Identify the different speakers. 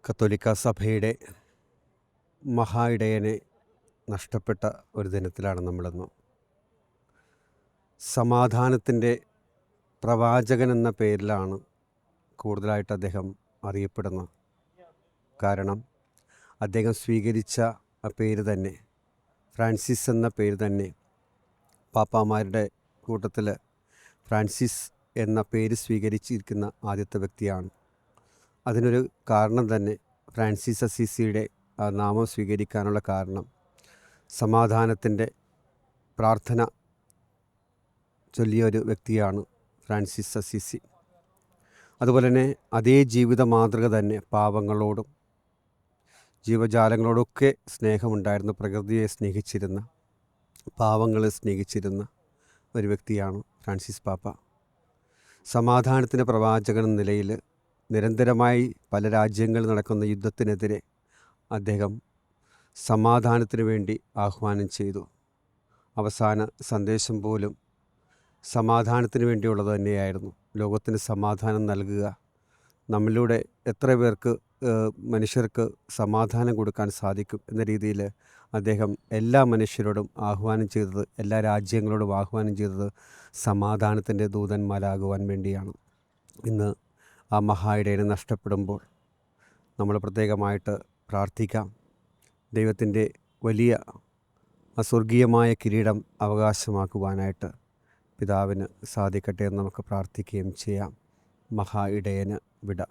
Speaker 1: കത്തോലിക്ക സഭയുടെ മഹാ ഇടയനെ നഷ്ടപ്പെട്ട ഒരു ദിനത്തിലാണ് നമ്മളിന്ന്. സമാധാനത്തിൻ്റെ പ്രവാചകൻ എന്ന പേരിലാണ് കൂടുതലായിട്ട് അദ്ദേഹം അറിയപ്പെടുന്നത്. കാരണം അദ്ദേഹം സ്വീകരിച്ച ആ പേര് തന്നെ, ഫ്രാൻസിസ് എന്ന പേര് തന്നെ, പാപ്പാമാരുടെ കൂട്ടത്തിൽ ഫ്രാൻസിസ് എന്ന പേര് സ്വീകരിച്ചിരിക്കുന്ന ആദ്യത്തെ വ്യക്തിയാണ്. അതിനൊരു കാരണം തന്നെ ഫ്രാൻസിസ് അസീസിയുടെ ആ നാമം സ്വീകരിക്കാനുള്ള കാരണം സമാധാനത്തിൻ്റെ പ്രാർത്ഥന ചൊല്ലിയ ഒരു വ്യക്തിയാണ് ഫ്രാൻസിസ് അസീസി. അതുപോലെ തന്നെ അതേ ജീവിത മാതൃക തന്നെ പാവങ്ങളോടും ജീവജാലങ്ങളോടൊക്കെ സ്നേഹമുണ്ടായിരുന്ന, പ്രകൃതിയെ സ്നേഹിച്ചിരുന്ന, പാവങ്ങളെ സ്നേഹിച്ചിരുന്ന ഒരു വ്യക്തിയാണ് ഫ്രാൻസിസ് പാപ്പ. സമാധാനത്തിൻ്റെ പ്രവാചകൻ എന്ന നിലയിൽ നിരന്തരമായി പല രാജ്യങ്ങളിൽ നടക്കുന്ന യുദ്ധത്തിനെതിരെ അദ്ദേഹം സമാധാനത്തിന് വേണ്ടി ആഹ്വാനം ചെയ്തു. അവസാന സന്ദേശം പോലും സമാധാനത്തിന് വേണ്ടിയുള്ളത് തന്നെയായിരുന്നു. ലോകത്തിന് സമാധാനം നൽകുക, നമ്മളിലൂടെ എത്ര പേർക്ക് മനുഷ്യർക്ക് സമാധാനം കൊടുക്കാൻ സാധിക്കും എന്ന രീതിയിൽ അദ്ദേഹം എല്ലാ മനുഷ്യരോടും ആഹ്വാനം ചെയ്തത്, എല്ലാ രാജ്യങ്ങളോടും ആഹ്വാനം ചെയ്തത് സമാധാനത്തിൻ്റെ ദൂതന്മാരാകുവാൻ വേണ്ടിയാണ്. ഇന്ന് ആ മഹാ ഇടയനെ നഷ്ടപ്പെടുമ്പോൾ നമ്മൾ പ്രത്യേകമായിട്ട് പ്രാർത്ഥിക്കാം. ദൈവത്തിൻ്റെ വലിയ സ്വർഗീയമായ കിരീടം അവകാശമാക്കുവാനായിട്ട് പിതാവിന് സാധിക്കട്ടെ എന്ന് നമുക്ക് പ്രാർത്ഥിക്കുകയും ചെയ്യാം. മഹാ ഇടയന് വിട.